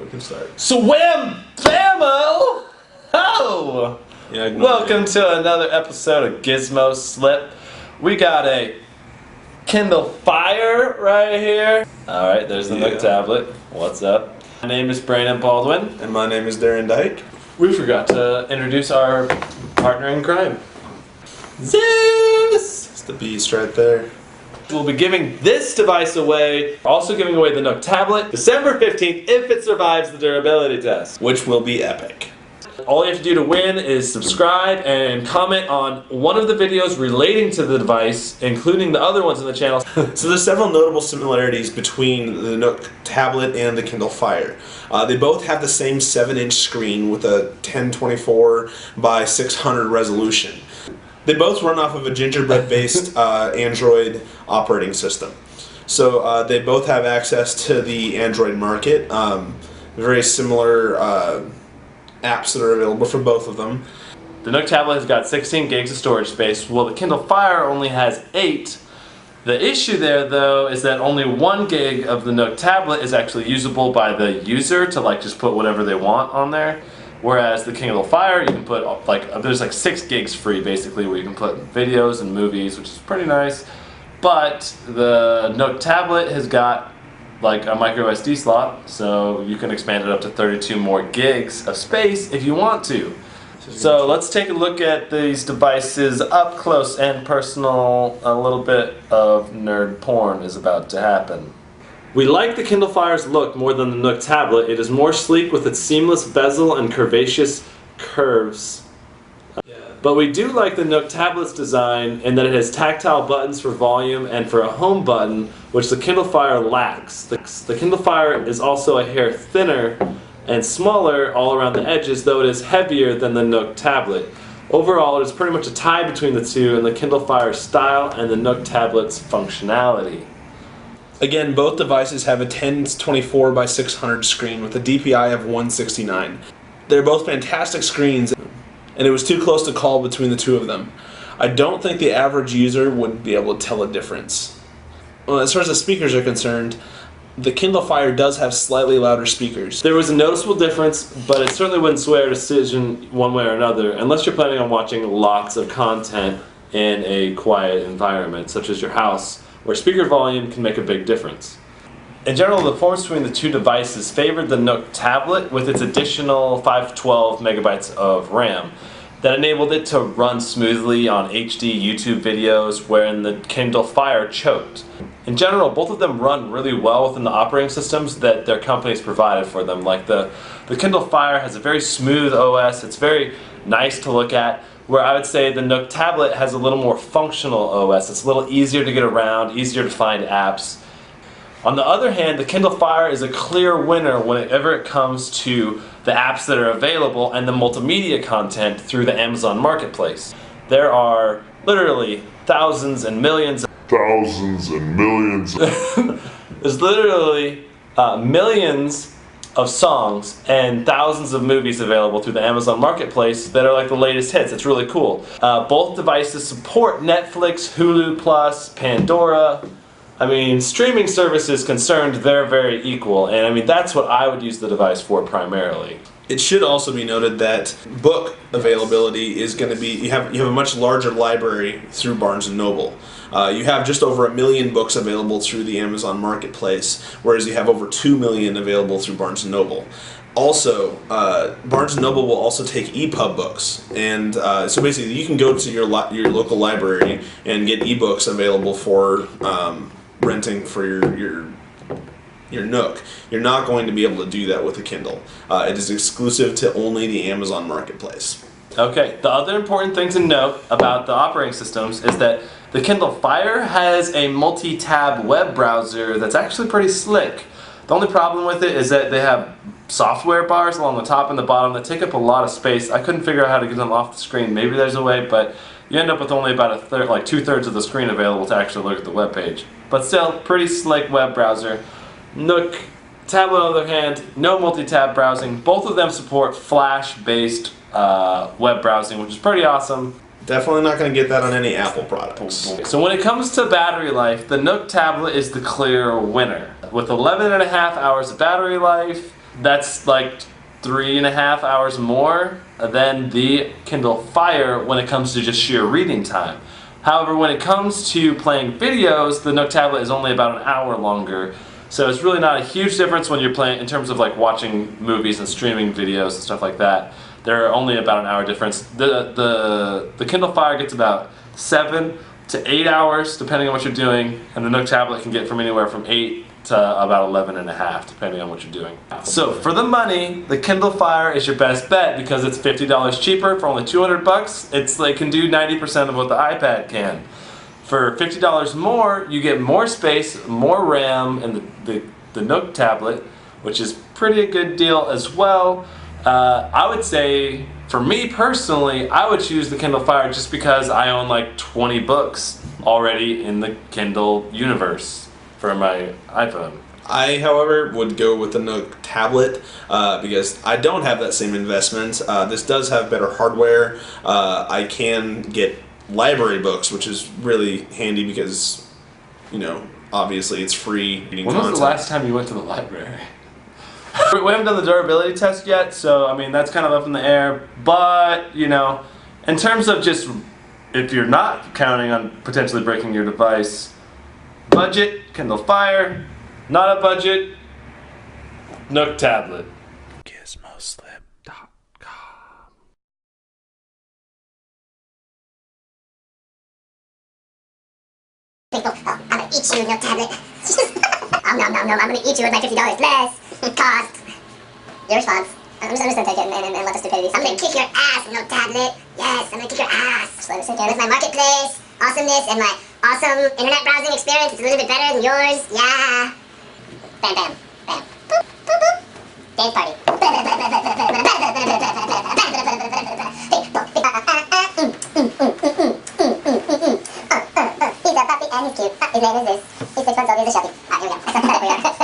we can start. Swam Bamo! Oh! Yeah, welcome to another episode of Gizmo Slip. We got a Kindle Fire right here. Alright, there's the Nook tablet. What's up? My name is Brandon Baldwin. And my name is Darren Dyke. We forgot to introduce our partner in crime. Zeus! It's the beast right there. We'll be giving this device away. We're also giving away the Nook tablet December 15th if it survives the durability test. Which will be epic. All you have to do to win is subscribe and comment on one of the videos relating to the device, including the other ones in the channel. So there's several notable similarities between the Nook tablet and the Kindle Fire. They both have the same 7-inch screen with a 1024 by 600 resolution. They both run off of a Gingerbread-based Android operating system. So they both have access to the Android market. Very similar apps that are available for both of them. The Nook tablet has got 16 gigs of storage space, while the Kindle Fire only has 8. The issue there, though, is that only 1 gig of the Nook tablet is actually usable by the user to just put whatever they want on there. Whereas the Kindle Fire, you can put there's 6 gigs free basically, where you can put videos and movies, which is pretty nice. But the Nook tablet has got a micro SD slot, so you can expand it up to 32 more gigs of space if you want to. So let's take a look at these devices up close and personal. A little bit of nerd porn is about to happen. We like the Kindle Fire's look more than the Nook tablet. It is more sleek with its seamless bezel and curvaceous curves. But we do like the Nook tablet's design in that it has tactile buttons for volume and for a home button, which the Kindle Fire lacks. The Kindle Fire is also a hair thinner and smaller all around the edges, though it is heavier than the Nook tablet. Overall, it is pretty much a tie between the two in the Kindle Fire's style and the Nook tablet's functionality. Again, both devices have a 1024 by 600 screen with a DPI of 169. They're both fantastic screens, and it was too close to call between the two of them. I don't think the average user would be able to tell a difference. Well, as far as the speakers are concerned, the Kindle Fire does have slightly louder speakers. There was a noticeable difference, but it certainly wouldn't sway a decision one way or another, unless you're planning on watching lots of content in a quiet environment, such as your house, where speaker volume can make a big difference. In general, the performance between the two devices favored the Nook tablet with its additional 512 megabytes of RAM that enabled it to run smoothly on HD YouTube videos, wherein the Kindle Fire choked. In general, both of them run really well within the operating systems that their companies provided for them. The Kindle Fire has a very smooth OS, it's very nice to look at, where I would say the Nook tablet has a little more functional OS. It's a little easier to get around, easier to find apps. On the other hand, the Kindle Fire is a clear winner whenever it comes to the apps that are available and the multimedia content through the Amazon Marketplace. There are literally thousands and millions. Thousands and millions. There's literally millions of songs and thousands of movies available through the Amazon Marketplace that are the latest hits. It's really cool. Both devices support Netflix, Hulu Plus, Pandora. Streaming services concerned, they're very equal, and that's what I would use the device for primarily. It should also be noted that book availability is going to be, you have a much larger library through Barnes & Noble. You have just over 1 million books available through the Amazon Marketplace, whereas you have over 2 million available through Barnes & Noble. Also, Barnes & Noble will also take EPUB books, and so basically you can go to your local library and get ebooks available for renting for your Nook. You're not going to be able to do that with a Kindle. It is exclusive to only the Amazon Marketplace. Okay, the other important thing to note about the operating systems is that the Kindle Fire has a multi-tab web browser that's actually pretty slick. The only problem with it is that they have software bars along the top and the bottom that take up a lot of space. I couldn't figure out how to get them off the screen. Maybe there's a way, but you end up with only about a third, 2/3 of the screen available to actually look at the web page. But still, pretty slick web browser. Nook tablet, on the other hand, no multi-tab browsing. Both of them support Flash-based web browsing, which is pretty awesome. Definitely not going to get that on any Apple products. So when it comes to battery life, the Nook tablet is the clear winner. With 11.5 hours of battery life, That's like 3.5 hours more than the Kindle Fire when it comes to just sheer reading time. However, when it comes to playing videos, the Nook tablet is only about an hour longer. So it's really not a huge difference when you're playing in terms of like watching movies and streaming videos and stuff like that. They're only about an hour difference. The Kindle Fire gets about 7 to 8 hours depending on what you're doing, and the Nook tablet can get from anywhere from 8 to about 11.5 depending on what you're doing. So for the money, the Kindle Fire is your best bet because it's $50 cheaper for only 200 bucks. It can do 90% of what the iPad can. For $50 more, you get more space, more RAM in the Nook tablet, which is pretty good deal as well. I would say, for me personally, I would choose the Kindle Fire just because I own like 20 books already in the Kindle universe for my iPhone. I, however, would go with the Nook tablet because I don't have that same investment. This does have better hardware. I can get library books, which is really handy because, you know, obviously it's free reading content. When was the last time you went to the library? We haven't done the durability test yet, so I mean that's kind of up in the air, but you know, in terms of just if you're not counting on potentially breaking your device, budget, Kindle Fire, not a budget, Nook tablet. GizmoSlip.com. I'm gonna eat you, Nook tablet. I'm gonna eat you with my $50 less cost. Your response. I'm just gonna take it and let the stupidity. I'm gonna kick your ass, Nook tablet. Yes, I'm gonna kick your ass. With my marketplace, awesomeness, and my awesome internet browsing experience, it's a little bit better than yours. Yeah. Bam, bam, bam. Boop, boop, boop. Dance party. He's a puppy and he's cute. His name is this. He's 6 months old. He's a sheltie.